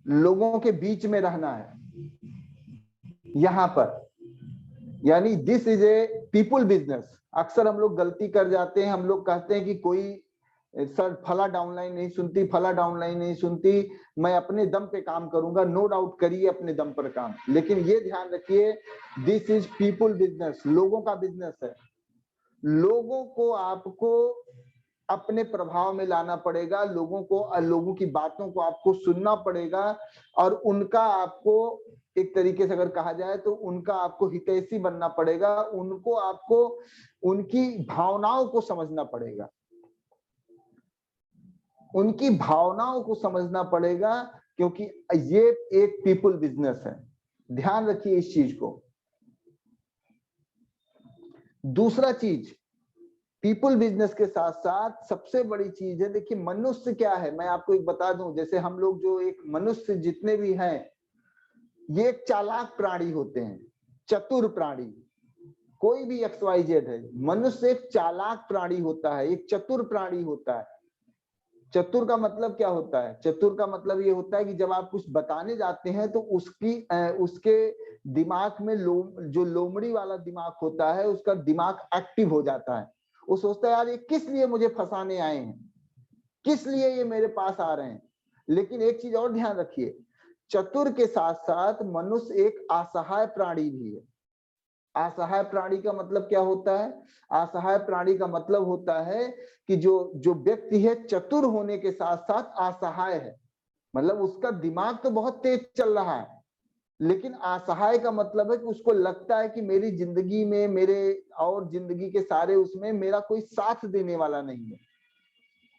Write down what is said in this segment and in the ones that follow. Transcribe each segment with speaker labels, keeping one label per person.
Speaker 1: लोगों के बीच में रहना है यहाँ पर, यानी this is a people business. अक्सर हम लोग गलती कर जाते हैं, हम लोग कहते हैं कि कोई सर फला डाउनलाइन नहीं सुनती, फला डाउनलाइन नहीं सुनती, मैं अपने दम पे काम करूंगा। नो डाउट करिए अपने दम पर काम, लेकिन ये ध्यान रखिए दिस इज पीपुल बिजनेस, लोगों का बिजनेस है। लोगों को आपको अपने प्रभाव में लाना पड़ेगा, लोगों की बातों को आपको सुनना पड़ेगा, और उनका आपको एक तरीके से अगर कहा जाए तो उनका आपको हितैषी बनना पड़ेगा, उनको आपको उनकी भावनाओं को समझना पड़ेगा, उनकी भावनाओं को समझना पड़ेगा, क्योंकि ये एक पीपुल बिजनेस है। ध्यान रखिए इस चीज को। दूसरा चीज, पीपुल बिजनेस के साथ साथ सबसे बड़ी चीज है, देखिए मनुष्य क्या है, मैं आपको एक बता दूं, जैसे हम लोग जो एक मनुष्य जितने भी हैं, ये एक चालाक प्राणी होते हैं, चतुर प्राणी। कोई भी XYZ है, मनुष्य एक चालाक प्राणी होता है, एक चतुर प्राणी होता है। चतुर का मतलब क्या होता है? चतुर का मतलब ये होता है कि जब आप कुछ बताने जाते हैं तो उसके दिमाग में जो लोमड़ी वाला दिमाग होता है, उसका दिमाग एक्टिव हो जाता है। वो सोचता है यार ये किस लिए मुझे फंसाने आए हैं, किस लिए ये मेरे पास आ रहे हैं। लेकिन एक चीज और ध्यान रखिए, चतुर के साथ साथ मनुष्य एक असहाय प्राणी भी है। असहाय प्राणी का मतलब क्या होता है? असहाय प्राणी का मतलब होता है कि जो व्यक्ति है चतुर होने के साथ साथ असहाय है, मतलब उसका दिमाग तो बहुत तेज चल रहा है, लेकिन असहाय का मतलब है कि उसको लगता है कि मेरी जिंदगी में, मेरे और जिंदगी के सारे उसमें मेरा कोई साथ देने वाला नहीं है,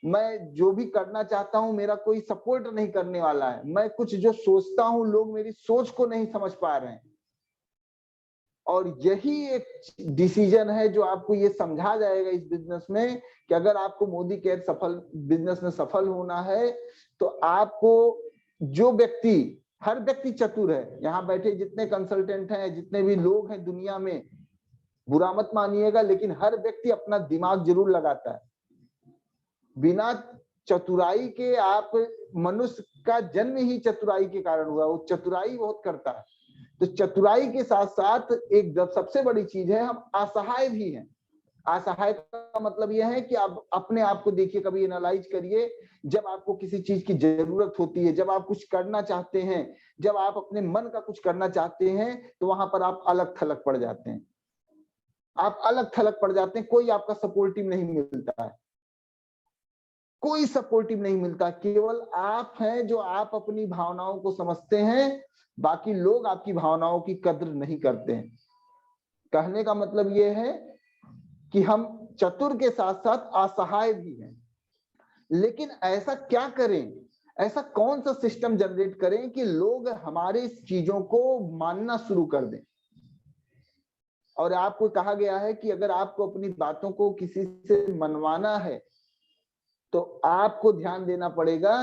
Speaker 1: मैं जो भी करना चाहता हूं मेरा कोई सपोर्ट नहीं करने वाला है, मैं कुछ जो सोचता हूं लोग मेरी सोच को नहीं समझ पा रहे हैं। और यही एक डिसीजन है जो आपको ये समझा जाएगा इस बिजनेस में कि अगर आपको मोदी केयर बिजनेस में सफल होना है तो आपको, जो व्यक्ति, हर व्यक्ति चतुर है, यहाँ बैठे जितने कंसल्टेंट हैं, जितने भी लोग हैं दुनिया में, बुरा मत मानिएगा, लेकिन हर व्यक्ति अपना दिमाग जरूर लगाता है। बिना चतुराई के आप, मनुष्य का जन्म ही चतुराई के कारण हुआ, वो चतुराई बहुत करता है। तो चतुराई के साथ साथ एक सबसे बड़ी चीज है, हम असहाय भी हैं। असहाय का मतलब यह है कि आप अपने आप को देखिए, कभी एनालाइज करिए, जब आपको किसी चीज की जरूरत होती है, जब आप कुछ करना चाहते हैं, जब आप अपने मन का कुछ करना चाहते हैं, तो वहां पर आप अलग थलग पड़ जाते हैं, आप अलग थलग पड़ जाते हैं, कोई आपका सपोर्टिव नहीं मिलता है, कोई सपोर्टिव नहीं मिलता, केवल आप हैं जो आप अपनी भावनाओं को समझते हैं, बाकी लोग आपकी भावनाओं की कद्र नहीं करते हैं। कहने का मतलब यह है कि हम चतुर के साथ साथ असहाय भी हैं, लेकिन ऐसा क्या करें, ऐसा कौन सा सिस्टम जनरेट करें कि लोग हमारे इस चीजों को मानना शुरू कर दें। और आपको कहा गया है कि अगर आपको अपनी बातों को किसी से मनवाना है तो आपको ध्यान देना पड़ेगा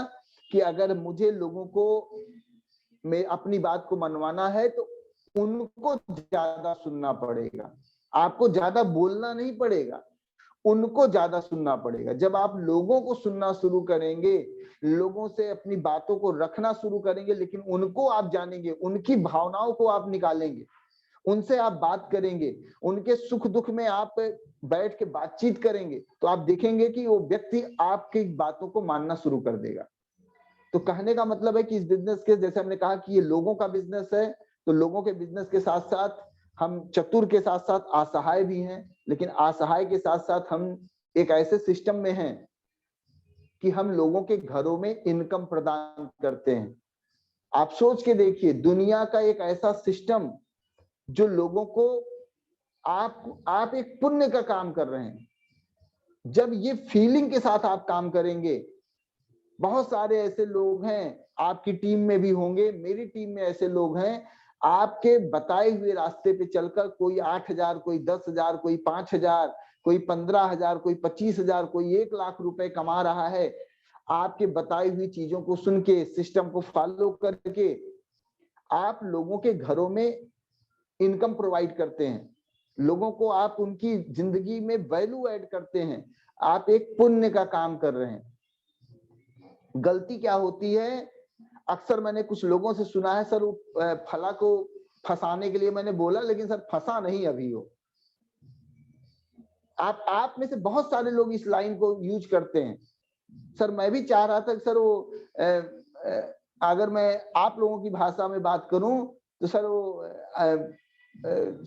Speaker 1: कि अगर मुझे लोगों को मैं अपनी बात को मनवाना है तो उनको ज्यादा सुनना पड़ेगा, आपको ज्यादा बोलना नहीं पड़ेगा, उनको ज्यादा सुनना पड़ेगा। जब आप लोगों को सुनना शुरू करेंगे, लोगों से अपनी बातों को रखना शुरू करेंगे, लेकिन उनको आप जानेंगे, उनकी भावनाओं को आप निकालेंगे, उनसे आप बात करेंगे, उनके सुख दुख में आप बैठ के बातचीत करेंगे, तो आप देखेंगे कि वो व्यक्ति आपकी बातों को मानना शुरू कर देगा। तो कहने का मतलब है कि इस बिजनेस के, जैसे हमने कहा कि ये लोगों का बिजनेस है, तो लोगों के बिजनेस के साथ साथ हम चतुर के साथ साथ असहाय भी हैं, लेकिन असहाय के साथ साथ हम एक ऐसे सिस्टम में हैं कि हम लोगों के घरों में इनकम प्रदान करते हैं। आप सोच के देखिए, दुनिया का एक ऐसा सिस्टम जो लोगों को, आप एक पुण्य का काम कर रहे हैं, जब ये फीलिंग के साथ आप काम करेंगे, बहुत सारे ऐसे लोग हैं, आपकी टीम में भी होंगे, मेरी टीम में ऐसे लोग हैं, आपके बताए हुए रास्ते पे चलकर कोई 8,000, कोई 10,000, कोई 5,000, कोई 15,000, कोई 25,000, कोई 1,00,000 रुपए कमा रहा है, आपके बताई हुई चीजों को सुन के, सिस्टम को फॉलो करके आप लोगों के घरों में इनकम प्रोवाइड करते हैं, लोगों को आप उनकी जिंदगी में वैल्यू ऐड करते हैं, आप एक पुण्य का काम कर रहे हैं। गलती क्या होती है, अक्सर मैंने कुछ लोगों से सुना है, सर वो फला को फंसाने के लिए मैंने बोला, लेकिन सर फंसा नहीं अभी वो। आप में से बहुत सारे लोग इस लाइन को यूज करते हैं। सर मैं भी चाह रहा था कि सर वो अगर मैं आप लोगों की भाषा में बात करूं तो सर वो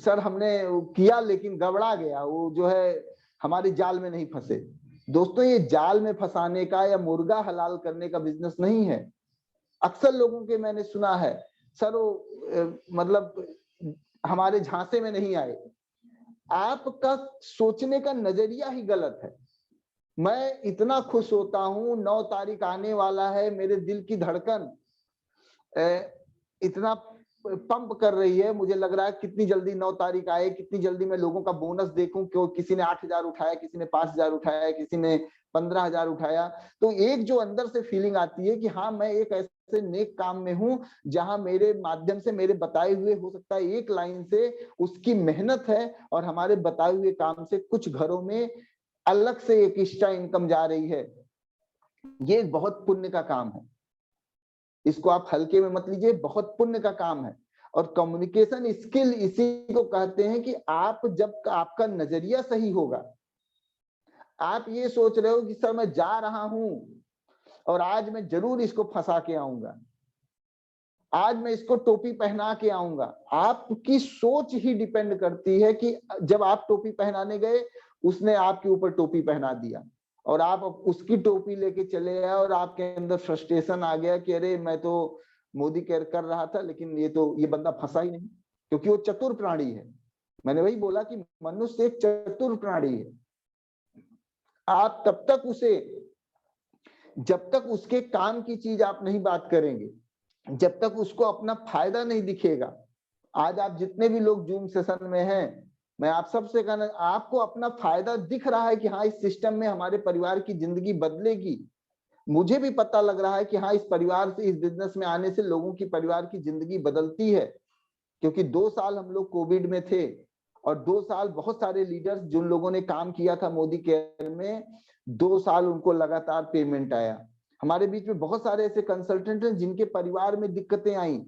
Speaker 1: सर हमने किया लेकिन गड़बड़ा गया, वो जो है हमारे जाल में नहीं फंसे। दोस्तों, ये जाल में फंसाने का या मुर्गा हलाल करने का बिजनेस नहीं है। अक्सर लोगों के मैंने सुना है, सर वो मतलब हमारे झांसे में नहीं आए। आपका सोचने का नजरिया ही गलत है। मैं इतना खुश होता हूं, 9 तारीख आने वाला है, मेरे दिल की धड़कन इतना पंप कर रही है, मुझे लग रहा है कितनी जल्दी 9 तारीख आए, कितनी जल्दी मैं लोगों का बोनस देखूं। क्यों किसी ने 8,000 उठाया, किसी ने 5,000 उठाया, किसी ने 15,000 उठाया। तो एक जो अंदर से फीलिंग आती है कि हाँ मैं एक ऐसे नेक काम में हूं जहां मेरे माध्यम से, मेरे बताए हुए, हो सकता है एक लाइन से उसकी मेहनत है और हमारे बताए हुए काम से कुछ घरों में अलग से एक एक्स्ट्रा इनकम जा रही है। ये बहुत पुण्य का काम है, इसको आप हल्के में मत लीजिए, बहुत पुण्य का काम है। और कम्युनिकेशन स्किल इसी को कहते हैं कि आप जब आपका नजरिया सही होगा, आप ये सोच रहे हो कि सर मैं जा रहा हूं और आज मैं जरूर इसको फंसा के आऊंगा, आज मैं इसको टोपी पहना के आऊंगा। आपकी सोच ही डिपेंड करती है कि जब आप टोपी पहनाने गए, उसने आपके ऊपर टोपी पहना दिया और आप उसकी टोपी लेके चले आए और आपके अंदर फ्रस्ट्रेशन आ गया कि अरे मैं तो मोदी केयर कर रहा था, लेकिन ये बंदा फंसा ही नहीं, क्योंकि वो चतुर प्राणी है। मैंने वही बोला कि मनुष्य एक चतुर प्राणी है। आप तब तक उसे, जब तक उसके काम की चीज आप नहीं बात करेंगे, जब तक उसको अपना फायदा नहीं दिखेगा। आज आप जितने भी लोग जूम सेशन में हैं, मैं आप सबसे कहना, आपको अपना फायदा दिख रहा है कि हाँ इस सिस्टम में हमारे परिवार की जिंदगी बदलेगी। मुझे भी पता लग रहा है कि हाँ इस परिवार से, इस बिजनेस में आने से लोगों की परिवार की जिंदगी बदलती है। क्योंकि 2 साल हम लोग कोविड में थे और 2 साल बहुत सारे लीडर्स जिन लोगों ने काम किया था मोदी केयर में, 2 साल उनको लगातार पेमेंट आया। हमारे बीच में बहुत सारे ऐसे कंसल्टेंट हैं जिनके परिवार में दिक्कतें आई,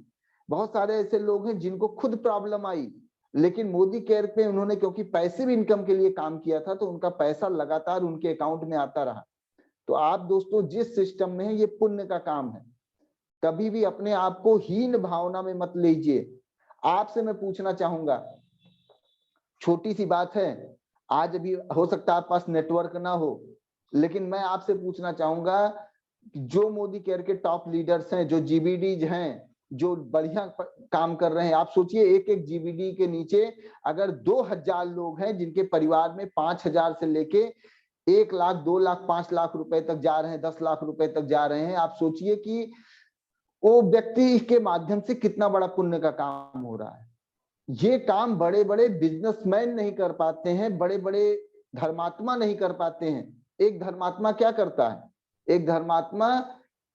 Speaker 1: बहुत सारे ऐसे लोग हैं जिनको खुद प्रॉब्लम आई, लेकिन मोदी केयर पे उन्होंने क्योंकि पैसिव इनकम के लिए काम किया था तो उनका पैसा लगातार उनके अकाउंट में आता रहा। तो आप दोस्तों जिस सिस्टम में है, ये पुण्य का काम है। कभी भी अपने आप को हीन भावना में मत लीजिए। आपसे मैं पूछना चाहूंगा, छोटी सी बात है, आज अभी हो सकता है आपके पास नेटवर्क ना हो, लेकिन मैं आपसे पूछना चाहूंगा, जो मोदी केयर के टॉप लीडर्स हैं, जो जीबीडीज हैं, जो बढ़िया काम कर रहे हैं, आप सोचिए एक एक जीबीडी के नीचे अगर 2,000 लोग हैं जिनके परिवार में 5,000 से लेके 1 लाख, 2 लाख, 5 लाख रुपए तक जा रहे हैं, 10 लाख रुपए तक जा रहे हैं। आप सोचिए कि वो व्यक्ति के माध्यम से कितना बड़ा पुण्य का काम हो रहा है। ये काम बड़े बड़े बिजनेसमैन नहीं कर पाते हैं, बड़े बड़े धर्मात्मा नहीं कर पाते हैं। एक धर्मात्मा क्या करता है? एक धर्मात्मा,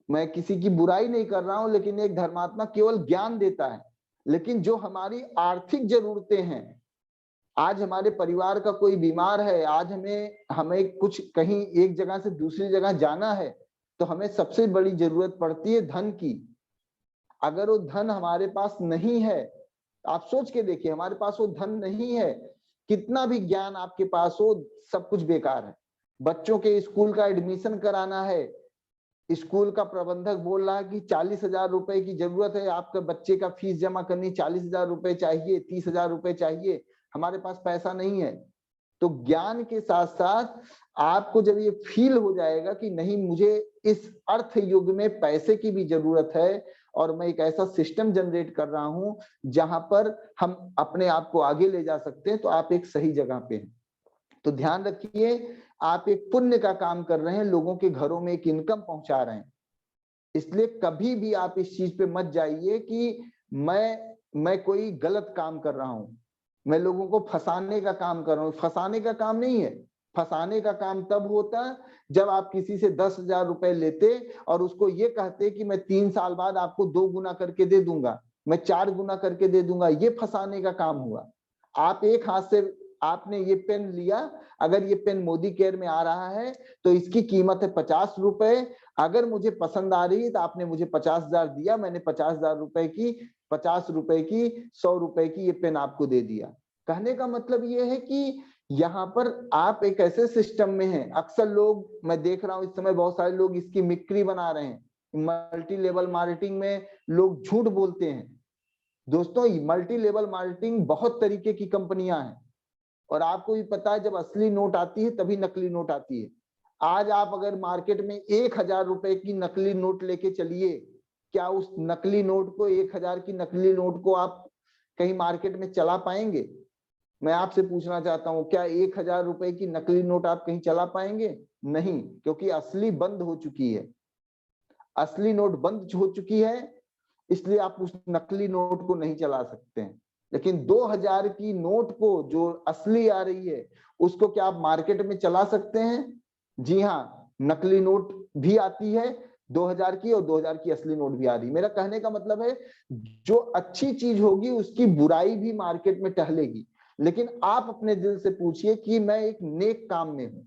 Speaker 1: मैं किसी की बुराई नहीं कर रहा हूं, लेकिन एक धर्मात्मा केवल ज्ञान देता है। लेकिन जो हमारी आर्थिक जरूरतें हैं, आज हमारे परिवार का कोई बीमार है, आज हमें कुछ कहीं एक जगह से दूसरी जगह जाना है, तो हमें सबसे बड़ी जरूरत पड़ती है धन की। अगर वो धन हमारे पास नहीं है, आप सोच के देखिए, हमारे पास वो धन नहीं है, कितना भी ज्ञान आपके पास हो, सब कुछ बेकार है। बच्चों के स्कूल का एडमिशन कराना है, स्कूल का प्रबंधक बोल रहा है कि 40,000 रुपए की जरूरत है, आपके बच्चे का फीस जमा करनी, 40,000 रुपए चाहिए, 30,000 रुपए चाहिए, हमारे पास पैसा नहीं है। तो ज्ञान के साथ साथ आपको जब ये फील हो जाएगा कि नहीं, मुझे इस अर्थ युग में पैसे की भी जरूरत है और मैं एक ऐसा सिस्टम जनरेट कर रहा हूं जहां पर हम अपने आप को आगे ले जा सकते हैं, तो आप एक सही जगह पे हैं। तो ध्यान रखिए, आप एक पुण्य का काम कर रहे हैं, लोगों के घरों में एक इनकम पहुंचा रहे हैं। इसलिए कभी भी आप इस चीज पे मत जाइए कि मैं कोई गलत काम कर रहा हूं, मैं लोगों को फंसाने का काम कर रहा हूं। फंसाने का काम नहीं है। फंसाने का काम तब होता जब आप किसी से 10,000 रुपए लेते और उसको ये कहते कि मैं 3 साल बाद आपको 2 गुना करके दे दूंगा, मैं 4 गुना करके दे दूंगा। ये फंसाने का काम हुआ। आप एक हाथ से आपने ये पेन लिया, अगर ये पेन मोदी केयर में आ रहा है तो इसकी कीमत है 50 रुपए, अगर मुझे पसंद आ रही है तो आपने मुझे 50,000 दिया, मैंने 50,000 रुपए की 50 रुपए की 100 रुपए की ये पेन आपको दे दिया। कहने का मतलब ये है कि यहाँ पर आप एक ऐसे सिस्टम में हैं, अक्सर लोग मैं देख रहा हूं इस समय बहुत सारे लोग इसकी मिक्री बना रहे हैं। मल्टी लेवल मार्केटिंग में लोग झूठ बोलते हैं। दोस्तों मल्टी लेवल मार्केटिंग बहुत तरीके की कंपनियां हैं और आपको भी पता है जब असली नोट आती है तभी नकली नोट आती है। आज आप अगर मार्केट में 1,000 रुपए की नकली नोट लेके चलिए, क्या उस नकली नोट को 1,000 की नकली नोट को आप कहीं मार्केट में चला पाएंगे? मैं आपसे पूछना चाहता हूं, क्या 1,000 रुपए की नकली नोट आप कहीं चला पाएंगे? नहीं, क्योंकि असली बंद हो चुकी है, असली नोट बंद हो चुकी है, इसलिए आप उस नकली नोट को नहीं चला सकते हैं। लेकिन 2,000 की नोट को जो असली आ रही है उसको क्या आप मार्केट में चला सकते हैं? जी हाँ, नकली नोट भी आती है 2,000 की और 2,000 की असली नोट भी आ रही है। मेरा कहने का मतलब है जो अच्छी चीज होगी उसकी बुराई भी मार्केट में टहलेगी, लेकिन आप अपने दिल से पूछिए कि मैं एक नेक काम में हूं।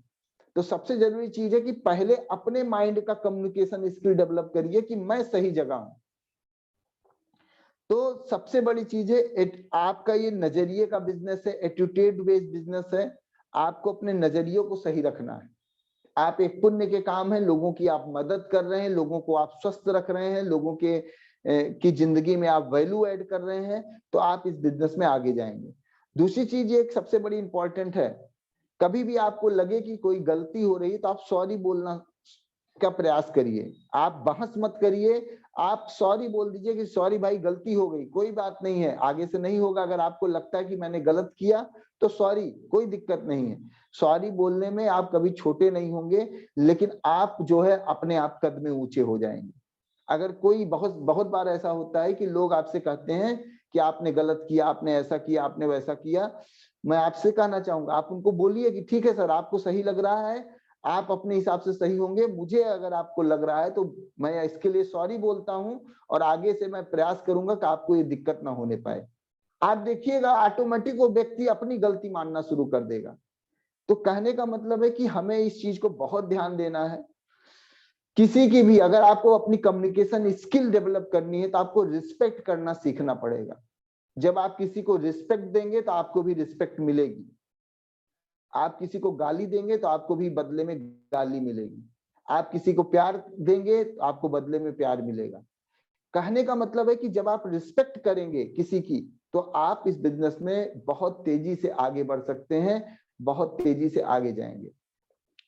Speaker 1: तो सबसे जरूरी चीज है कि पहले अपने माइंड का कम्युनिकेशन स्किल डेवलप करिए कि मैं सही जगह हूं। तो सबसे बड़ी चीज है आपका ये नजरिए का बिजनेस है, एटीट्यूड बेस्ड बिजनेस है। आपको अपने नजरियों को सही रखना है। आप एक पुण्य के काम है, लोगों की आप मदद कर रहे हैं, लोगों को आप स्वस्थ रख रहे हैं, लोगों के की जिंदगी में आप वैल्यू ऐड कर रहे हैं, तो आप इस बिजनेस में आगे जाएंगे। दूसरी चीज एक सबसे बड़ी इंपॉर्टेंट है, कभी भी आपको लगे कि कोई गलती हो रही है तो आप सॉरी बोलना का प्रयास करिए। आप बहस मत करिए, आप सॉरी बोल दीजिए कि सॉरी भाई गलती हो गई, कोई बात नहीं है, आगे से नहीं होगा। अगर आपको लगता है कि मैंने गलत किया तो सॉरी, कोई दिक्कत नहीं है। सॉरी बोलने में आप कभी छोटे नहीं होंगे, लेकिन आप जो है अपने आप कद में ऊंचे हो जाएंगे। अगर कोई बहुत बहुत बार ऐसा होता है कि लोग आपसे कहते हैं कि आपने गलत किया, आपने ऐसा किया, आपने वैसा किया, मैं आपसे कहना चाहूंगा आप उनको बोलिए कि ठीक है सर, आपको सही लग रहा है, आप अपने हिसाब से सही होंगे, मुझे अगर आपको लग रहा है तो मैं इसके लिए सॉरी बोलता हूं और आगे से मैं प्रयास करूंगा कि आपको ये दिक्कत ना होने पाए। आप देखिएगा ऑटोमेटिक वो व्यक्ति अपनी गलती मानना शुरू कर देगा। तो कहने का मतलब है कि हमें इस चीज को बहुत ध्यान देना है। किसी की भी अगर आपको अपनी कम्युनिकेशन स्किल डेवलप करनी है तो आपको रिस्पेक्ट करना सीखना पड़ेगा। जब आप किसी को रिस्पेक्ट देंगे तो आपको भी रिस्पेक्ट मिलेगी। आप किसी को गाली देंगे तो आपको भी बदले में गाली मिलेगी। आप किसी को प्यार देंगे तो आपको बदले में प्यार मिलेगा। कहने का मतलब है कि जब आप रिस्पेक्ट करेंगे किसी की तो आप इस बिजनेस में बहुत तेजी से आगे बढ़ सकते हैं, बहुत तेजी से आगे जाएंगे।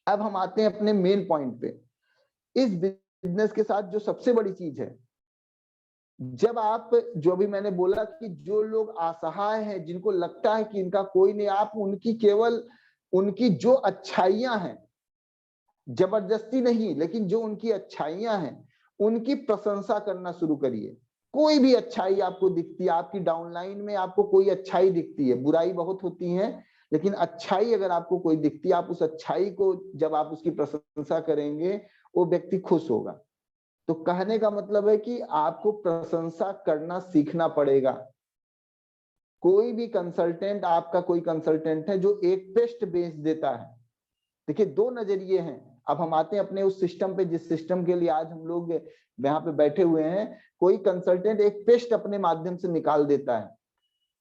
Speaker 1: अब हम आते हैं अपने मेन पॉइंट पे। इस बिजनेस के साथ जो सबसे बड़ी चीज है, जब आप जो भी मैंने बोला कि जो लोग असहाय हैं, जिनको लगता है कि इनका कोई नहीं, आप उनकी केवल उनकी जो अच्छाइयां हैं, जबरदस्ती नहीं, लेकिन जो उनकी अच्छाइयां हैं उनकी प्रशंसा करना शुरू करिए। कोई भी अच्छाई आपको दिखती है, आपकी डाउनलाइन में आपको कोई अच्छाई दिखती है, बुराई बहुत होती है लेकिन अच्छाई अगर आपको कोई दिखती है, आप उस अच्छाई को जब आप उसकी प्रशंसा करेंगे वो व्यक्ति खुश होगा। तो कहने का मतलब है कि आपको प्रशंसा करना सीखना पड़ेगा। कोई भी कंसल्टेंट, आपका कोई कंसल्टेंट है जो एक पेस्ट बेच देता है, देखिए दो नजरिए हैं। अब हम आते हैं अपने उस सिस्टम पे जिस सिस्टम के लिए आज हम लोग यहाँ पे बैठे हुए हैं। कोई कंसल्टेंट एक पेस्ट अपने माध्यम से निकाल देता है,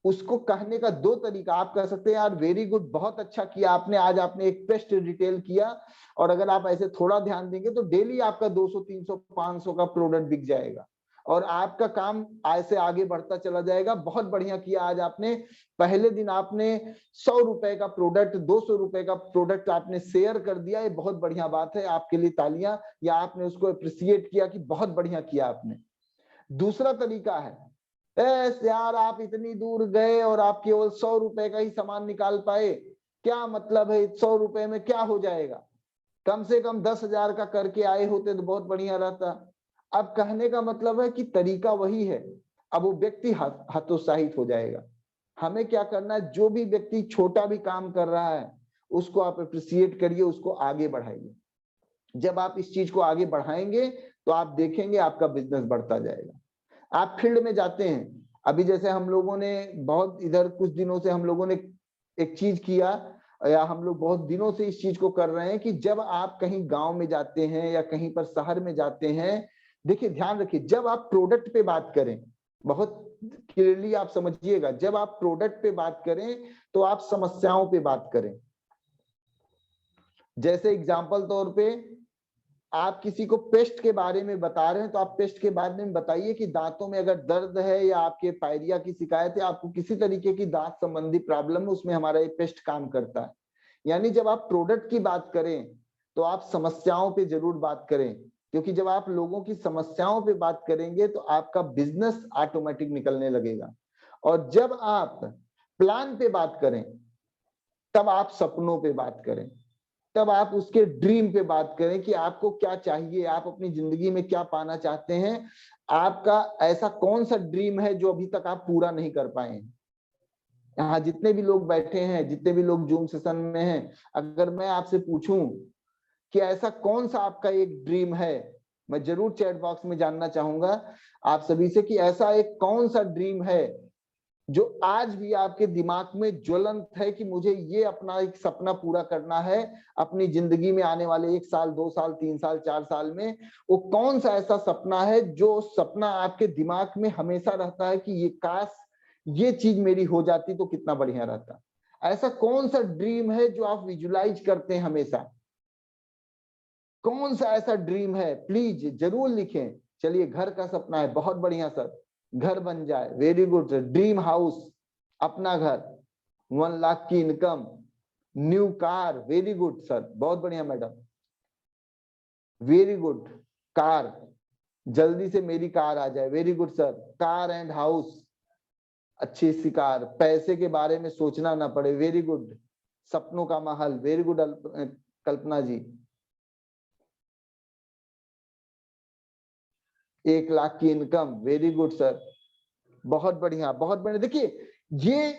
Speaker 1: उसको कहने का दो तरीका। आप कह सकते हैं यार वेरी गुड, बहुत अच्छा किया आपने, आज आपने एक पेस्ट रिटेल किया और अगर आप ऐसे थोड़ा ध्यान देंगे तो डेली आपका 200 300 500 का प्रोडक्ट बिक जाएगा और आपका काम ऐसे आगे बढ़ता चला जाएगा। बहुत बढ़िया किया आज आपने, पहले दिन आपने 100 रुपए का प्रोडक्ट 200 रुपए का प्रोडक्ट आपने शेयर कर दिया, ये बहुत बढ़िया बात है, आपके लिए तालियां, या आपने उसको अप्रिशिएट किया कि बहुत बढ़िया किया आपने। दूसरा तरीका है, यार आप इतनी दूर गए और आप केवल 100 रुपए का ही सामान निकाल पाए, क्या मतलब है, 100 रुपए में क्या हो जाएगा, कम से कम 10,000 का करके आए होते तो बहुत बढ़िया रहता। अब कहने का मतलब है कि तरीका वही है, अब वो व्यक्ति हतोत्साहित हो जाएगा। हमें क्या करना है, जो भी व्यक्ति छोटा भी काम कर रहा है उसको आप अप्रिशिएट करिए, उसको आगे बढ़ाइए। जब आप इस चीज को आगे बढ़ाएंगे तो आप देखेंगे आपका बिजनेस बढ़ता जाएगा। आप फील्ड में जाते हैं, अभी जैसे हम लोगों ने बहुत इधर कुछ दिनों से हम लोगों ने एक चीज किया, या हम लोग बहुत दिनों से इस चीज को कर रहे हैं कि जब आप कहीं गांव में जाते हैं या कहीं पर शहर में जाते हैं, देखिए ध्यान रखिए, जब आप प्रोडक्ट पे बात करें, बहुत क्लियरली आप समझिएगा, जब आप प्रोडक्ट पे बात करें तो आप समस्याओं पे बात करें। जैसे एग्जांपल तौर पे आप किसी को पेस्ट के बारे में बता रहे हैं, तो आप पेस्ट के बारे में बताइए कि दांतों में अगर दर्द है या आपके पायरिया की शिकायत है, आपको किसी तरीके की दांत संबंधी प्रॉब्लम है, उसमें हमारा ये पेस्ट काम करता है। यानी जब आप प्रोडक्ट की बात करें तो आप समस्याओं पे जरूर बात करें, क्योंकि जब आप लोगों की समस्याओं पे बात करेंगे तो आपका बिजनेस ऑटोमेटिक निकलने लगेगा। और जब आप प्लान पे बात करें, तब आप सपनों पे बात करें, तब आप उसके ड्रीम पे बात करें कि आपको क्या चाहिए, आप अपनी जिंदगी में क्या पाना चाहते हैं, आपका ऐसा कौन सा ड्रीम है जो अभी तक आप पूरा नहीं कर पाए हैं। यहाँ जितने भी लोग बैठे हैं, जितने भी लोग जूम सेशन में हैं, अगर मैं आपसे पूछूं कि ऐसा कौन सा आपका एक ड्रीम है, मैं जरूर चैट बॉक्स में जानना चाहूंगा आप सभी से कि ऐसा एक कौन सा ड्रीम है जो आज भी आपके दिमाग में ज्वलंत है कि मुझे ये अपना एक सपना पूरा करना है अपनी जिंदगी में आने वाले 1 साल, 2 साल, 3 साल, 4 साल में। वो कौन सा ऐसा सपना है जो सपना आपके दिमाग में हमेशा रहता है कि ये काश ये चीज मेरी हो जाती तो कितना बढ़िया रहता। ऐसा कौन सा ड्रीम है जो आप विजुलाइज करते हैं हमेशा? कौन सा ऐसा ड्रीम है, प्लीज जरूर लिखें। चलिए, घर का सपना है, बहुत बढ़िया सर, घर बन जाए, very good sir. Dream house, अपना घर, 1 लाख की income, new car, very good sir, बहुत बढ़िया मैडम, वेरी गुड। कार, जल्दी से मेरी कार आ जाए, very good sir. Car and house, अच्छी सी कार, पैसे के बारे में सोचना ना पड़े, वेरी गुड। सपनों का महल, वेरी गुड कल्पना जी। 1 लाख की इनकम, वेरी गुड सर, बहुत बढ़िया, बहुत बढ़िया। देखिए ये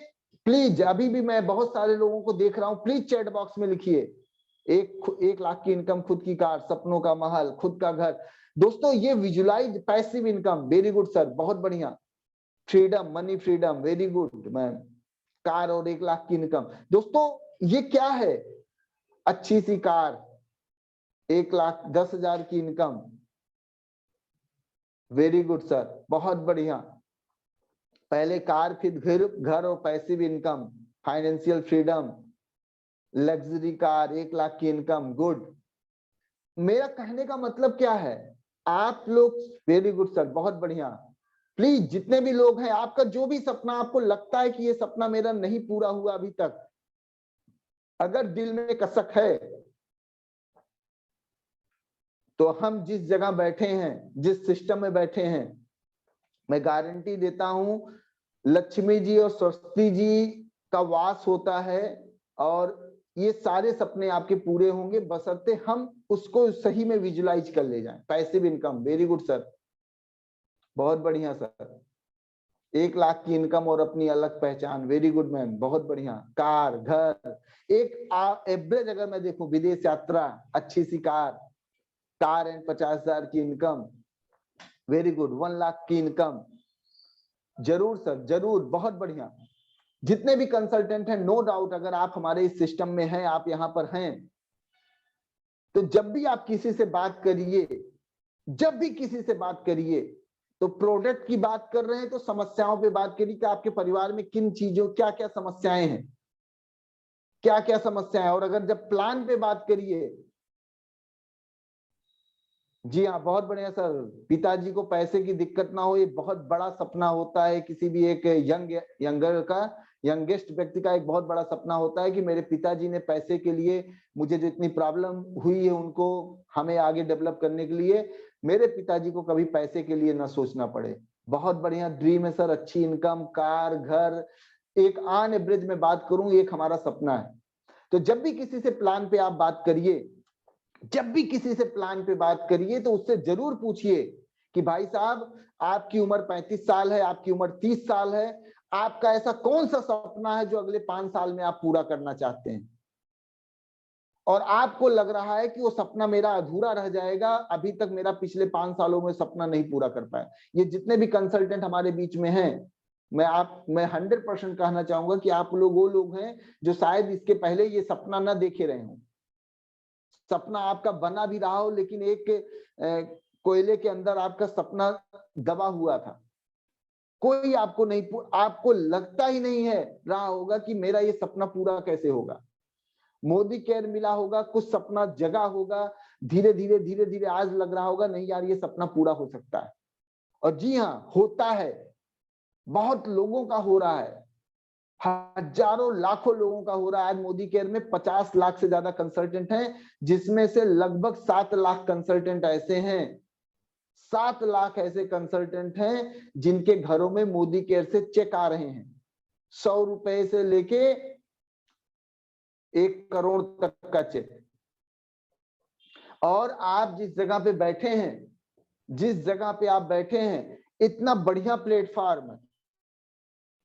Speaker 1: प्लीज, अभी भी मैं बहुत सारे लोगों को देख रहा हूं, प्लीज चैट बॉक्स में लिखिए 1 लाख की इनकम, खुद की कार, सपनों का महल, खुद का घर। दोस्तों ये visualise passive income, very good sir, बहुत बढ़िया। Freedom, money freedom, very good ma'am. Car और 1 लाख की इनकम, दोस्तों ये क्या है? अच्छी सी कार, 1,10,000 की इनकम, वेरी गुड सर, बहुत बढ़िया। पहले कार, फिर घर और passive income, financial freedom, luxury car, 1 lakh की इनकम, गुड। मेरा कहने का मतलब क्या है, आप लोग, वेरी गुड सर, बहुत बढ़िया। प्लीज जितने भी लोग हैं, आपका जो भी सपना आपको लगता है कि ये सपना मेरा नहीं पूरा हुआ अभी तक, अगर दिल में कसक है, तो हम जिस जगह बैठे हैं, जिस सिस्टम में बैठे हैं, मैं गारंटी देता हूं लक्ष्मी जी और सरस्वती जी का वास होता है, और ये सारे सपने आपके पूरे होंगे, बशर्ते हम उसको सही में विजुलाइज कर ले जाएं। Passive income, very good sir, बहुत बढ़िया सर। 1 लाख की इनकम और अपनी अलग पहचान, वेरी गुड मैम, बहुत बढ़िया। कार, घर, एक एवरेज अगर मैं देखूं, विदेश यात्रा, अच्छी सी कार एंड 50,000 की इनकम, वेरी गुड। 1 लाख की इनकम, जरूर सर, जरूर, बहुत बढ़िया। जितने भी कंसल्टेंट हैं, नो डाउट अगर आप हमारे इस सिस्टम में हैं, आप यहाँ पर हैं, तो जब भी आप किसी से बात करिए, जब भी किसी से बात करिए, तो प्रोडक्ट की बात कर रहे हैं तो समस्याओं पे बात करिए कि आपके परिवार में किन चीजों, क्या क्या समस्याएं हैं, क्या क्या समस्याएं। और अगर जब प्लान पे बात करिए, जी हाँ, बहुत बढ़िया सर। पिताजी को पैसे की दिक्कत ना हो, ये बहुत बड़ा सपना होता है किसी भी एक यंगेस्ट व्यक्ति का एक बहुत बड़ा सपना होता है कि मेरे पिताजी ने पैसे के लिए, मुझे जो इतनी प्रॉब्लम हुई है उनको, हमें आगे डेवलप करने के लिए, मेरे पिताजी को कभी पैसे के लिए ना सोचना पड़े। बहुत बढ़िया ड्रीम है सर, अच्छी इनकम, कार, घर। एक ऑन एवरेज में बात करूं, एक हमारा सपना है। तो जब भी किसी से प्लान पे आप बात करिए, जब भी किसी से प्लान पे बात करिए, तो उससे जरूर पूछिए कि भाई साहब, आपकी उम्र 35 साल है, आपकी उम्र 30 साल है, आपका ऐसा कौन सा सपना है जो अगले 5 साल में आप पूरा करना चाहते हैं, और आपको लग रहा है कि वो सपना मेरा अधूरा रह जाएगा, अभी तक मेरा पिछले 5 सालों में सपना नहीं पूरा कर पाया। ये जितने भी कंसल्टेंट हमारे बीच में हैं, मैं 100% कहना चाहूंगा कि आप लोग वो लोग हैं जो शायद इसके पहले ये सपना ना देखे रहे हो। सपना आपका बना भी रहा हो, लेकिन एक कोयले के अंदर आपका सपना दबा हुआ था। कोई आपको नहीं, आपको लगता ही नहीं है रहा होगा कि मेरा ये सपना पूरा कैसे होगा। मोदी केयर मिला होगा, कुछ सपना जगा होगा, धीरे धीरे आज लग रहा होगा नहीं यार ये सपना पूरा हो सकता है। और जी हाँ, होता है, बहुत लोगों का हो रहा है, हजारों लाखों लोगों का हो रहा है। आज मोदी केयर में 50 लाख से ज्यादा कंसल्टेंट हैं, जिसमें से लगभग 7 लाख कंसल्टेंट ऐसे हैं, 7 लाख ऐसे कंसल्टेंट हैं जिनके घरों में मोदी केयर से चेक आ रहे हैं, 100 रुपए से लेके 1 करोड़ तक का चेक। और आप जिस जगह पे बैठे हैं, जिस जगह पे आप बैठे हैं, इतना बढ़िया प्लेटफॉर्म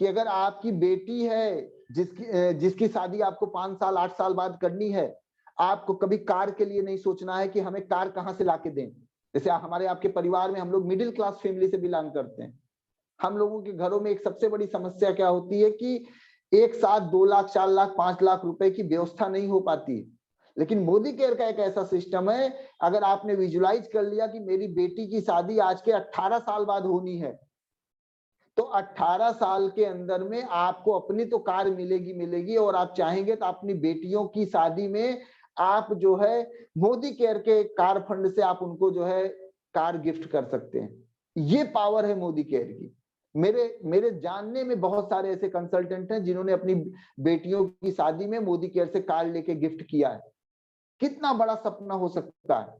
Speaker 1: कि अगर आपकी बेटी है जिसकी शादी आपको 5 साल 8 साल बाद करनी है, आपको कभी कार के लिए नहीं सोचना है कि हमें कार कहां से लाके दें। जैसे हमारे आपके परिवार में हम लोग मिडिल क्लास फैमिली से बिलोंग करते हैं। हम लोगों के घरों में एक सबसे बड़ी समस्या क्या होती है कि एक साथ 2 लाख 4 लाख 5 लाख रुपए की व्यवस्था नहीं हो पाती। लेकिन मोदी केयर का एक ऐसा सिस्टम है, अगर आपने विजुलाइज कर लिया कि मेरी बेटी की शादी आज के 18 साल बाद होनी है, तो 18 साल के अंदर में आपको अपनी तो कार मिलेगी, और आप चाहेंगे तो अपनी बेटियों की शादी में आप जो है मोदी केयर के कार फंड से आप उनको जो है कार गिफ्ट कर सकते हैं। ये पावर है मोदी केयर की। मेरे जानने में बहुत सारे ऐसे कंसल्टेंट हैं जिन्होंने अपनी बेटियों की शादी में मोदी केयर से कार लेके गिफ्ट किया है। कितना बड़ा सपना हो सकता है,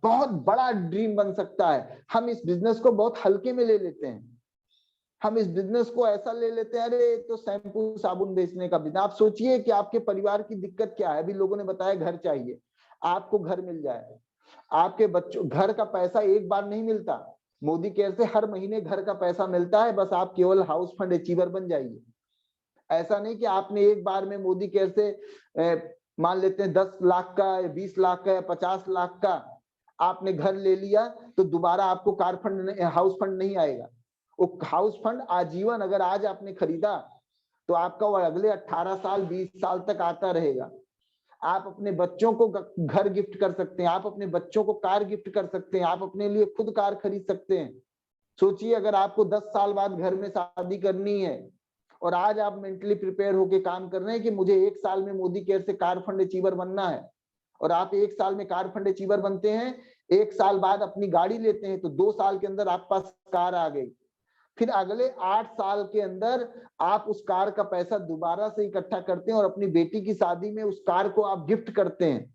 Speaker 1: बहुत बड़ा ड्रीम बन सकता है। हम इस बिजनेस को बहुत हल्के में ले लेते हैं, हम इस बिजनेस को ऐसा ले लेते हैं, अरे तो शैम्पू साबुन बेचने का बिजनेस। आप सोचिए कि आपके परिवार की दिक्कत क्या है। अभी लोगों ने बताया घर चाहिए, आपको घर मिल जाए। आपके बच्चों, घर का पैसा एक बार नहीं मिलता, मोदी केयर से हर महीने घर का पैसा मिलता है, बस आप केवल हाउस फंड अचीवर बन जाइए। ऐसा नहीं कि आपने एक बार में मोदी केयर से मान लेते हैं 10 लाख का या 20 लाख का या 50 लाख का आपने घर ले लिया, तो दोबारा आपको कार फंड हाउस फंड नहीं आएगा। वो हाउस फंड आजीवन, अगर आज आपने खरीदा तो आपका वो अगले 18 साल 20 साल तक आता रहेगा। आप अपने बच्चों को घर गिफ्ट कर सकते हैं, आप अपने बच्चों को कार गिफ्ट कर सकते हैं, आप अपने लिए खुद कार खरीद सकते हैं। सोचिए अगर आपको 10 साल बाद घर में शादी करनी है और आज आप मेंटली प्रिपेयर होके काम कर रहे हैं कि मुझे 1 साल में मोदी केयर से कार फंड अचीवर बनना है, और आप 1 साल में कार फंड अचीवर बनते हैं, 1 साल बाद अपनी गाड़ी लेते हैं, तो 2 साल के अंदर आपके पास कार आ गई। फिर अगले 8 साल के अंदर आप उस कार का पैसा दोबारा से इकट्ठा करते हैं और अपनी बेटी की शादी में उस कार को आप गिफ्ट करते हैं।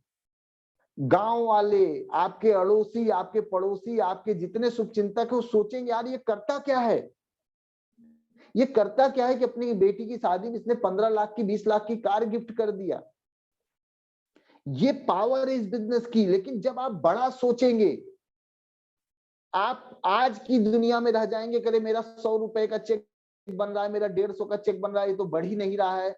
Speaker 1: गांव वाले, आपके अड़ोसी, आपके पड़ोसी, आपके जितने शुभचिंतक है, सोचेंगे यार ये करता क्या है, ये करता क्या है कि अपनी बेटी की शादी में इसने 15 लाख की 20 लाख की कार गिफ्ट कर दिया। ये पावर है इस बिजनेस की। लेकिन जब आप बड़ा सोचेंगे, आप आज की दुनिया में रह जाएंगे, करे मेरा 100 रुपए का चेक बन रहा है, मेरा 150 का चेक बन रहा है, ये तो बढ़ ही नहीं रहा है,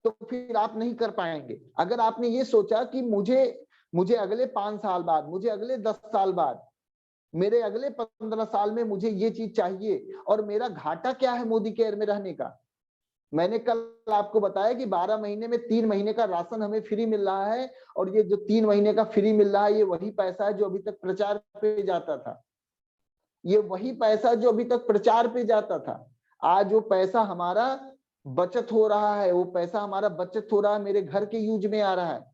Speaker 1: तो फिर आप नहीं कर पाएंगे। अगर आपने ये सोचा कि मुझे अगले 5 साल बाद, मुझे अगले 10 साल बाद, मेरे अगले 15 साल में मुझे ये चीज चाहिए, और मेरा घाटा क्या है मोदी केयर में रहने का। मैंने कल आपको बताया कि 12 महीने में 3 महीने का राशन हमें फ्री मिल रहा है, और ये जो 3 महीने का फ्री मिल रहा है, ये वही पैसा है जो अभी तक प्रचार पे जाता था। ये वही पैसा जो अभी तक प्रचार पे जाता था। आज वो पैसा हमारा बचत हो रहा है, वो पैसा हमारा बचत हो रहा है, मेरे घर के यूज में आ रहा है।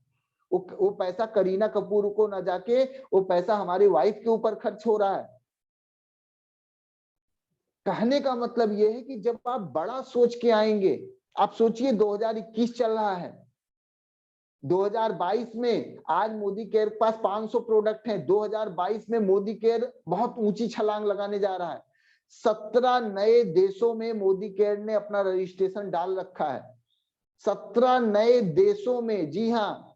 Speaker 1: वो पैसा करीना कपूर को ना जाके वो पैसा हमारी वाइफ के ऊपर खर्च हो रहा है। कहने का मतलब ये है कि जब आप बड़ा सोच के आएंगे, आप सोचिए 2021 चल रहा है, 2022 में आज मोदी केयर के पास 500 प्रोडक्ट हैं, 2022 में मोदी केयर बहुत ऊंची छलांग लगाने जा रहा है। 17 नए देशों में मोदी केयर ने अपना रजिस्ट्रेशन डाल रखा है, 17 नए देशों में। जी हाँ,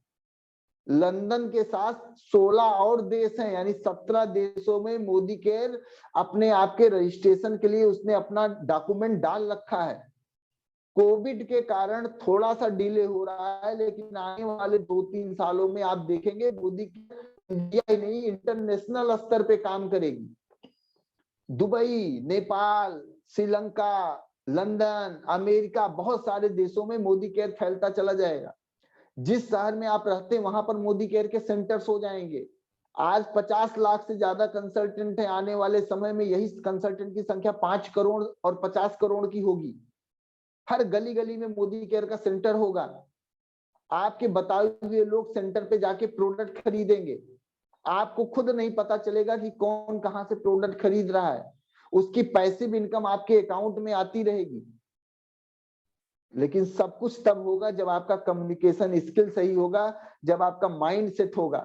Speaker 1: लंदन के साथ 16 और देश हैं, यानी 17 देशों में मोदी केयर अपने आप के रजिस्ट्रेशन के लिए उसने अपना डॉक्यूमेंट डाल रखा है। कोविड के कारण थोड़ा सा डिले हो रहा है, लेकिन आने वाले 2-3 सालों में आप देखेंगे मोदी केयर इंडिया ही नहीं इंटरनेशनल स्तर पे काम करेगी। Dubai, Nepal, Sri Lanka, London, America, बहुत सारे देशों में मोदी केयर फैलता चला जाएगा। जिस शहर में आप रहते हैं वहां पर मोदी केयर के सेंटर्स हो जाएंगे। आज 50 लाख से ज्यादा कंसल्टेंट है, आने वाले समय में यही कंसल्टेंट की संख्या 5 करोड़ और 50 करोड़ की होगी। हर गली गली में मोदी केयर का सेंटर होगा। आपके बताए हुए लोग सेंटर पे जाके प्रोडक्ट खरीदेंगे। आपको खुद नहीं पता चलेगा कि कौन कहां से प्रोडक्ट खरीद रहा है। उसकी पैसिव इनकम आपके अकाउंट में आती रहेगी। लेकिन सब कुछ तब होगा जब आपका कम्युनिकेशन स्किल सही होगा, जब आपका माइंड सेट होगा।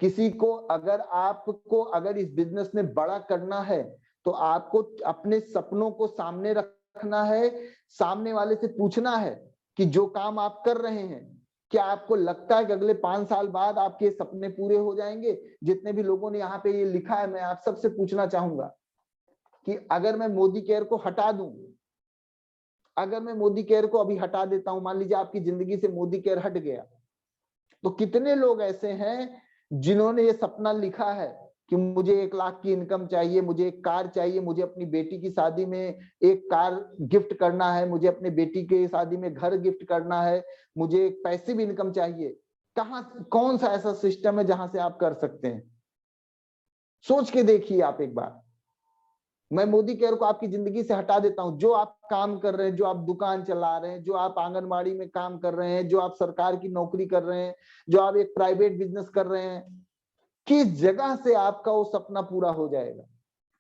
Speaker 1: किसी को अगर इस बिजनेस में बड़ा करना है तो आपको अपने सपनों को सामने रखना है। सामने वाले से पूछना है कि जो काम आप कर रहे हैं, क्या आपको लगता है कि अगले 5 साल बाद आपके सपने पूरे हो जाएंगे? जितने भी लोगों ने यहाँ पे ये लिखा है, मैं आप सबसे पूछना चाहूंगा कि अगर मैं मोदी केयर को हटा दूं, अगर मैं मोदी केयर को अभी हटा देता हूं, मान लीजिए आपकी जिंदगी से मोदी केयर हट गया, तो कितने लोग ऐसे हैं जिन्होंने ये सपना लिखा है कि मुझे 1 लाख की इनकम चाहिए, मुझे एक कार चाहिए, मुझे अपनी बेटी की शादी में एक कार गिफ्ट करना है, मुझे अपनी बेटी की शादी में घर गिफ्ट करना है, मुझे एक पैसिव इनकम चाहिए। कौन सा ऐसा सिस्टम है जहां से आप कर सकते हैं? सोच के देखिए आप एक बार। मैं मोदी केयर को आपकी जिंदगी से हटा देता हूं। जो आप काम कर रहे हैं, जो आप दुकान चला रहे हैं, जो आप आंगनबाड़ी में काम कर रहे हैं, जो आप सरकार की नौकरी कर रहे हैं, जो आप एक प्राइवेट बिजनेस कर रहे हैं, किस जगह से आपका वो सपना पूरा हो जाएगा?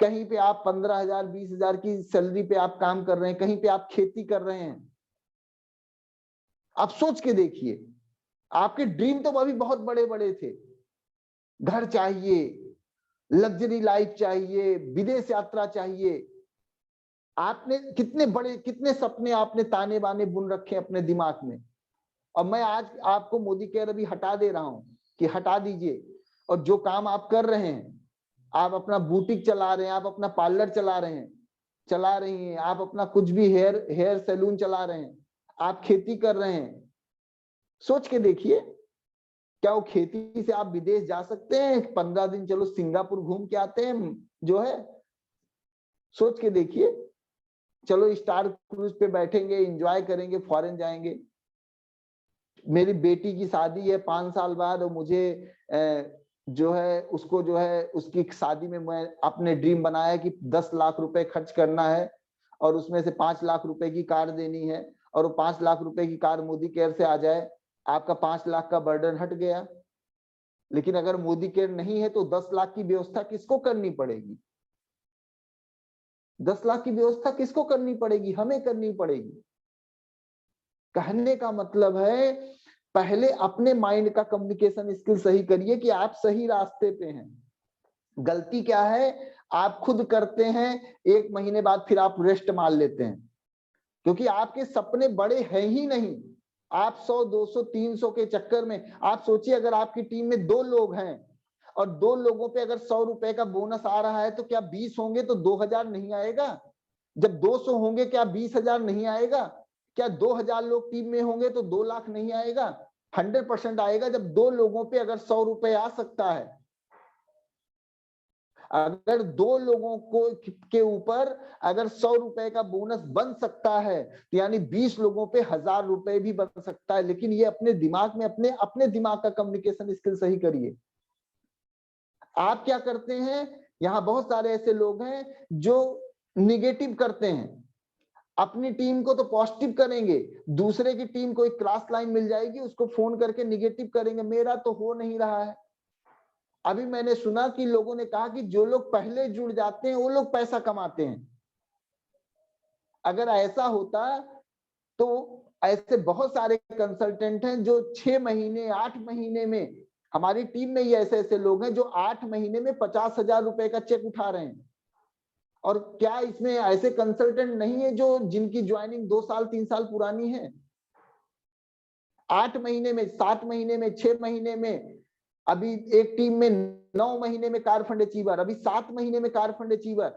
Speaker 1: कहीं पे आप 15,000 20,000 की सैलरी पे आप काम कर रहे हैं, कहीं पे आप खेती कर रहे हैं। आप सोच के देखिए, आपके ड्रीम तो अभी बहुत बड़े बड़े थे। घर चाहिए, लग्जरी लाइफ चाहिए, विदेश यात्रा चाहिए। आपने कितने सपने आपने ताने बाने बुन रखे अपने दिमाग में। और मैं आज आपको मोदी केयर अभी हटा दे रहा हूं कि हटा दीजिए, और जो काम आप कर रहे हैं, आप अपना बुटीक चला रहे हैं, आप अपना पार्लर चला रही हैं, आप अपना कुछ भी हेयर सैलून चला रहे हैं, आप खेती कर रहे हैं। सोच के देखिए, क्या वो खेती से आप विदेश जा सकते हैं? 15 दिन चलो सिंगापुर घूम के आते हैं जो है। सोच के देखिए, चलो स्टार क्रूज पे बैठेंगे, एंजॉय करेंगे, फॉरेन जाएंगे। मेरी बेटी की शादी है 5 साल बाद, और मुझे जो है उसकी शादी में मैं अपने ड्रीम बनाया कि 10 लाख रुपए खर्च करना है, और उसमें से 5 लाख रुपए की कार देनी है, और वो 5 लाख रुपए की कार मोदी केयर से आ जाए, आपका 5 लाख का बर्डन हट गया। लेकिन अगर मोदी केयर नहीं है तो 10 लाख की व्यवस्था किसको करनी पड़ेगी? 10 लाख की व्यवस्था किसको करनी पड़ेगी? हमें करनी पड़ेगी। कहने का मतलब है, पहले अपने माइंड का कम्युनिकेशन स्किल सही करिए कि आप सही रास्ते पे हैं। गलती क्या है? आप खुद करते हैं, 1 महीने बाद फिर आप रेस्ट मार लेते हैं, क्योंकि आपके सपने बड़े हैं ही नहीं। आप 100, 200, 300 के चक्कर में, आप सोचिए अगर आपकी टीम में 2 लोग हैं और 2 लोगों पे अगर 100 रुपए का बोनस आ रहा है, तो क्या 20 होंगे तो 2,000 नहीं आएगा? जब 200 होंगे क्या 20,000 नहीं आएगा? क्या 2,000 लोग टीम में होंगे तो 2 लाख नहीं आएगा? 100% आएगा। जब 2 लोगों पे अगर 100 रुपए आ सकता है, अगर 2 लोगों को के ऊपर अगर 100 रुपए का बोनस बन सकता है, तो यानी 20 लोगों पे 1,000 रुपए भी बन सकता है। लेकिन ये अपने दिमाग में अपने दिमाग का कम्युनिकेशन स्किल सही करिए। आप क्या करते हैं? यहाँ बहुत सारे ऐसे लोग हैं जो निगेटिव करते हैं। अपनी टीम को तो पॉजिटिव करेंगे, दूसरे की टीम को एक क्रॉस लाइन मिल जाएगी, उसको फोन करके निगेटिव करेंगे, मेरा तो हो नहीं रहा है। अभी मैंने सुना कि लोगों ने कहा कि जो लोग पहले जुड़ जाते हैं वो लोग पैसा कमाते हैं। अगर ऐसा होता तो ऐसे बहुत सारे कंसल्टेंट हैं जो 6 महीने 8 महीने में, हमारी टीम में ही ऐसे ऐसे लोग हैं जो 8 महीने में 50,000 रुपए का चेक उठा रहे हैं। और क्या इसमें ऐसे कंसल्टेंट नहीं है जो जिनकी ज्वाइनिंग 2 साल 3 साल पुरानी है? 8 महीने में, 7 महीने में, 6 महीने में, अभी एक टीम में 9 महीने में कार फंड अचीवर, अभी 7 महीने में कार फंड अचीवर।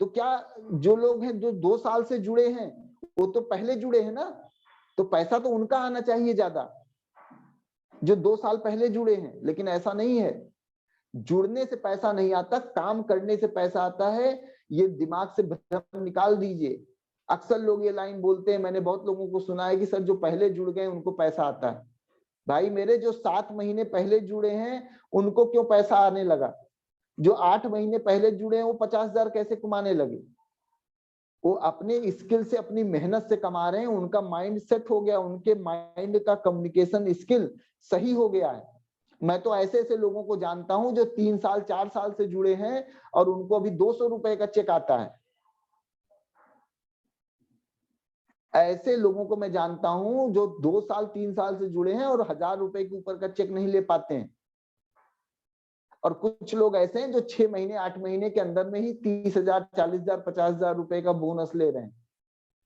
Speaker 1: तो क्या जो लोग हैं जो 2 साल से जुड़े हैं वो तो पहले जुड़े हैं ना, तो पैसा तो उनका आना चाहिए ज्यादा, जो 2 साल पहले जुड़े हैं। लेकिन ऐसा नहीं है, जुड़ने से पैसा नहीं आता, काम करने से पैसा आता है। ये दिमाग से भ्रम निकाल दीजिए। अक्सर लोग ये लाइन बोलते हैं, मैंने बहुत लोगों को सुना है कि सर जो पहले जुड़ गए उनको पैसा आता है। भाई मेरे जो 7 महीने पहले जुड़े हैं उनको क्यों पैसा आने लगा? जो 8 महीने पहले जुड़े हैं वो 50,000 कैसे कमाने लगे? वो अपने स्किल से, अपनी मेहनत से कमा रहे हैं, उनका माइंड सेट हो गया, उनके माइंड का कम्युनिकेशन स्किल सही हो गया है। मैं तो ऐसे ऐसे लोगों को जानता हूं जो 3 साल 4 साल से जुड़े हैं और उनको अभी 200 रुपए का चेक आता है। ऐसे लोगों को मैं जानता हूं जो 2 साल 3 साल से जुड़े हैं और 1000 रुपए के ऊपर का चेक नहीं ले पाते हैं। और कुछ लोग ऐसे हैं जो 6 महीने 8 महीने के अंदर में ही 30,000 40,000 50,000 रुपए का बोनस ले रहे हैं।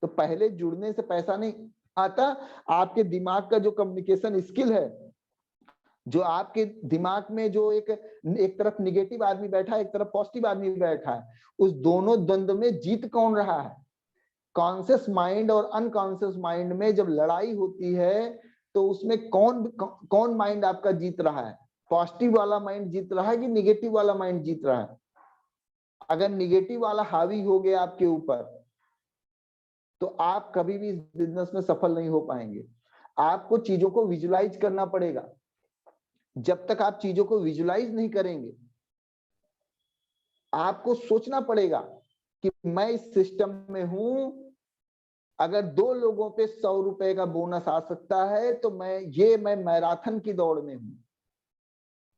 Speaker 1: तो पहले जुड़ने से पैसा नहीं आता, आपके दिमाग का जो कम्युनिकेशन स्किल है, जो आपके दिमाग में जो एक तरफ निगेटिव आदमी बैठा है, एक तरफ पॉजिटिव आदमी बैठा है, उस दोनों द्वंद्व में जीत कौन रहा है? कॉन्शियस माइंड और अनकॉन्शियस माइंड में जब लड़ाई होती है तो उसमें कौन माइंड आपका जीत रहा है? पॉजिटिव वाला माइंड जीत रहा है कि निगेटिव वाला माइंड जीत रहा है? अगर निगेटिव वाला हावी हो गया आपके ऊपर तो आप कभी भी इस बिजनेस में सफल नहीं हो पाएंगे। आपको चीजों को विजुलाइज करना पड़ेगा। जब तक आप चीजों को विजुलाइज नहीं करेंगे, आपको सोचना पड़ेगा कि मैं इस सिस्टम में हूं, अगर 2 लोगों पे 100 रुपए का बोनस आ सकता है तो मैं मैराथन की दौड़ में हूं।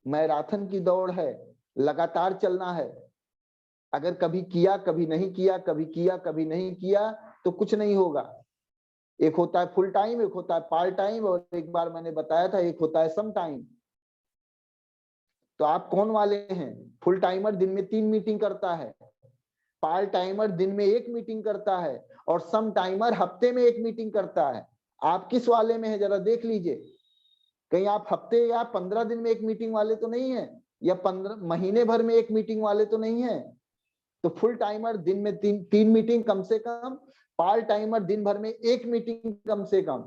Speaker 1: मैराथन की दौड़ है, लगातार चलना है। अगर कभी किया कभी नहीं किया, कभी किया कभी नहीं किया तो कुछ नहीं होगा। एक होता है फुल टाइम, एक होता है पार्ट टाइम, और एक बार मैंने बताया था एक होता है सम टाइम। तो आप कौन वाले हैं? फुल टाइमर दिन में 3 मीटिंग करता है, पार्ट टाइमर दिन में 1 मीटिंग करता है, और सम टाइमर हफ्ते में 1 मीटिंग करता है। आप किस वाले में है जरा देख लीजिए। कहीं आप हफ्ते या 15 दिन में 1 मीटिंग वाले तो नहीं है, या 15 महीने भर में 1 मीटिंग वाले तो नहीं है। तो फुल टाइमर दिन में 3 मीटिंग कम से कम, पार्ट टाइमर दिन भर में 1 मीटिंग कम से कम।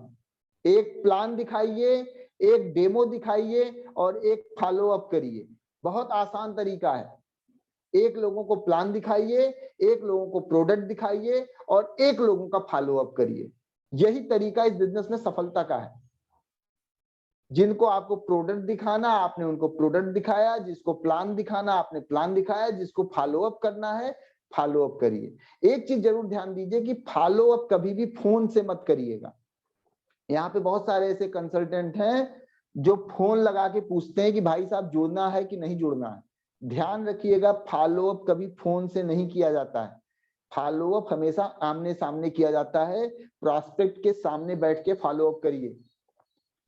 Speaker 1: एक प्लान दिखाइए, एक डेमो दिखाइए और एक फॉलो अप करिए। बहुत आसान तरीका है। एक लोगों को प्लान दिखाइए, एक लोगों को प्रोडक्ट दिखाइए और एक लोगों का फॉलो अप करिए। यही तरीका इस बिजनेस में सफलता का है। जिनको आपको प्रोडक्ट दिखाना, आपने उनको प्रोडक्ट दिखाया, जिसको प्लान दिखाना, आपने प्लान दिखाया, जिसको फॉलो अप करना है, फॉलो अप करिए। एक चीज जरूर ध्यान दीजिए कि फॉलो अप कभी भी फोन से मत करिएगा। यहाँ पे बहुत सारे ऐसे कंसल्टेंट हैं जो फोन लगा के पूछते हैं कि भाई साहब जुड़ना है कि नहीं जुड़ना है। ध्यान रखिएगा, फॉलो अप कभी फोन से नहीं किया जाता है। फॉलो अप हमेशा आमने सामने किया जाता है। प्रॉस्पेक्ट के सामने बैठ के फॉलो अप करिए,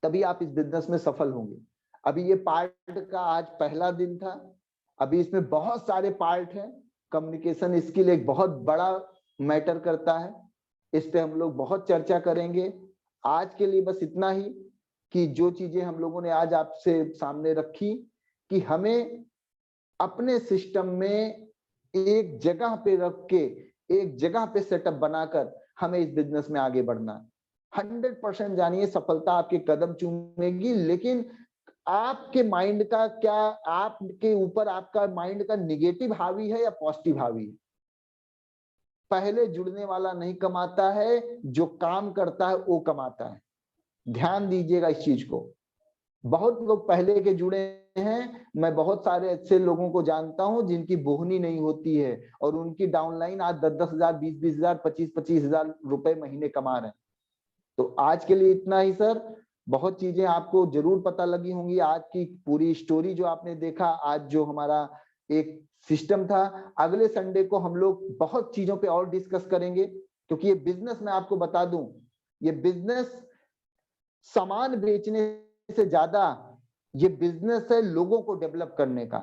Speaker 1: तभी आप इस बिजनेस में सफल होंगे। अभी ये पार्ट का आज पहला दिन था, अभी इसमें बहुत सारे पार्ट हैं। कम्युनिकेशन स्किल एक बहुत बड़ा मैटर करता है, इस पे हम लोग बहुत चर्चा करेंगे। आज के लिए बस इतना ही कि जो चीजें हम लोगों ने आज आपसे सामने रखी कि हमें अपने सिस्टम में एक जगह पे रख के, एक जगह पे सेटअप बनाकर हमें इस बिजनेस में आगे बढ़ना है। 100% जानिए सफलता आपके कदम चूमेगी, लेकिन आपके माइंड का क्या, आपके ऊपर आपका माइंड का निगेटिव हावी है या पॉजिटिव हावी है। पहले जुड़ने वाला नहीं कमाता है, जो काम करता है वो कमाता है। ध्यान दीजिएगा इस चीज को। बहुत लोग पहले के जुड़े हैं, मैं बहुत सारे ऐसे लोगों को जानता हूं जिनकी बोहनी नहीं होती है और उनकी डाउनलाइन आज 10-10 हजार, 20-20 हजार, 25-25 हजार रुपए महीने कमा रहे हैं। तो आज के लिए इतना ही सर। बहुत चीजें आपको जरूर पता लगी होंगी। आज की पूरी स्टोरी जो आपने देखा, आज जो हमारा एक सिस्टम था, अगले संडे को हम लोग बहुत चीजों पे और डिस्कस करेंगे, क्योंकि ये बिजनेस मैं आपको बता दूं, ये बिजनेस सामान बेचने से ज्यादा ये बिजनेस है लोगों को डेवलप करने का।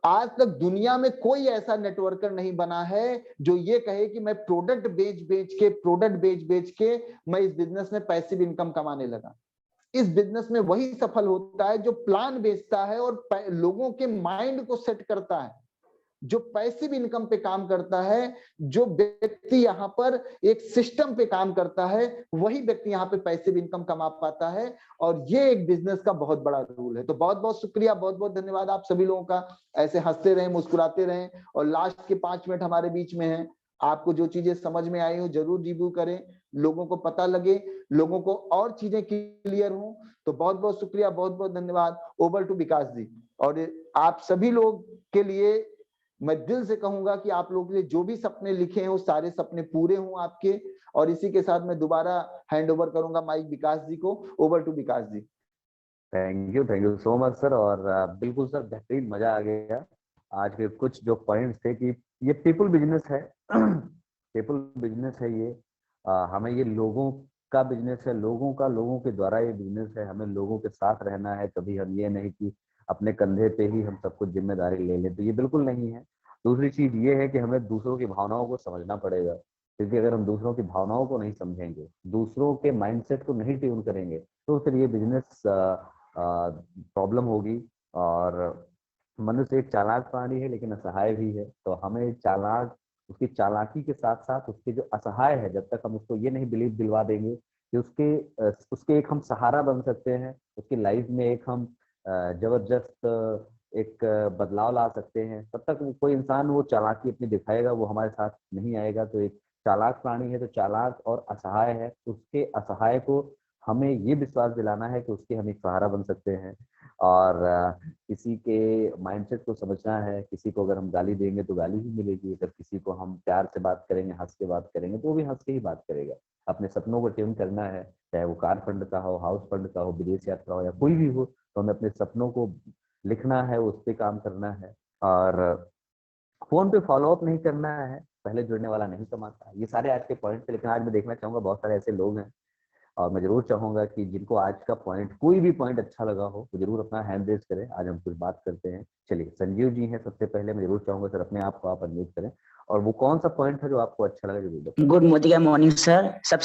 Speaker 1: आज तक दुनिया में कोई ऐसा नेटवर्कर नहीं बना है जो ये कहे कि मैं प्रोडक्ट बेच के मैं इस बिजनेस में पैसिव इनकम कमाने लगा। इस बिजनेस में वही सफल होता है जो प्लान बेचता है और लोगों के माइंड को सेट करता है, जो पैसिव इनकम पे काम करता है, जो व्यक्ति यहाँ पर एक सिस्टम पे काम करता है, वही व्यक्ति यहाँ पे पैसिव इनकम कमा पाता है। और ये एक बिजनेस का बहुत बड़ा रूल है। तो बहुत बहुत शुक्रिया, बहुत बहुत धन्यवाद आप सभी लोगों का। ऐसे हंसते रहें, मुस्कुराते रहें, और लास्ट के 5 मिनट हमारे बीच में हैं। आपको जो चीजें समझ में आई हो जरूर रिव्यू करें, लोगों को पता लगे, लोगों को और चीजें क्लियर हो। तो बहुत बहुत शुक्रिया, बहुत बहुत धन्यवाद। ओवर टू विकास जी। और आप सभी लोग के लिए मैं दिल से कहूंगा कि आप लोगों ने जो भी सपने लिखे हैं वो सारे सपने पूरे हों आपके। और इसी के साथ मैं दोबारा हैंड ओवर करूंगा माइक विकास जी को। Over to Vikas ji.
Speaker 2: Thank you so much sir. और बिल्कुल सर, बेहतरीन, मजा आ गया। आज के कुछ जो पॉइंट्स थे कि ये पीपल बिजनेस है, पीपल बिजनेस है ये। हमें ये लोगों का बिजनेस है, लोगों के द्वारा ये बिजनेस है। हमें लोगों के साथ रहना है, कभी हम ये नहीं कि अपने कंधे पे ही हम सब कुछ जिम्मेदारी ले लें, तो ये बिल्कुल नहीं है। दूसरी चीज ये है कि हमें दूसरों की भावनाओं को समझना पड़ेगा, क्योंकि अगर हम दूसरों की भावनाओं को नहीं समझेंगे, दूसरों के माइंडसेट को नहीं ट्यून करेंगे, तो फिर ये बिजनेस प्रॉब्लम होगी। और मनुष्य एक चालाक प्राणी है लेकिन असहाय भी है। तो हमें उसकी चालाकी के साथ साथ उसके जो असहाय है, जब तक हम उसको ये नहीं बिलीव दिलवा देंगे कि उसके एक हम सहारा बन सकते हैं, उसकी लाइफ में एक हम जबरदस्त एक बदलाव ला सकते हैं, तब तक कोई इंसान वो चालाकी अपनी दिखाएगा, वो हमारे साथ नहीं आएगा। तो एक चालाक प्राणी है तो चालाक और असहाय है, उसके असहाय को हमें ये विश्वास दिलाना है कि उसके हम एक सहारा बन सकते हैं। और किसी के माइंडसेट को समझना है। किसी को अगर हम गाली देंगे तो गाली ही मिलेगी, अगर किसी को हम प्यार से बात करेंगे, हंस के बात करेंगे, तो वो भी हंस के ही बात करेगा। अपने सपनों को ट्यून करना है, चाहे वो कार फंड का हो, हाउस फंड का हो, विदेश यात्रा हो, या कोई भी हो, तो हमें अपने सपनों को लिखना है, उस पर काम करना है। और फोन पे फॉलोअप नहीं करना है, पहले जुड़ने वाला नहीं कमाता। ये सारे आज के पॉइंट थे, लेकिन आज मैं देखना चाहूंगा बहुत सारे ऐसे लोग हैं, और मैं जरूर चाहूंगा कि जिनको आज का पॉइंट, कोई भी पॉइंट अच्छा लगा हो, तो जरूर अपना हैंड रेज करें। आज हम कुछ बात करते हैं। चलिए, संजीव जी हैं सबसे पहले। मैं जरूर चाहूंगा सर, अपने आप को आप अनम्यूट करें, और वो कौन सा पॉइंट है जो आपको अच्छा लगा जरूर बताएं।
Speaker 3: Good morning sir. सबसे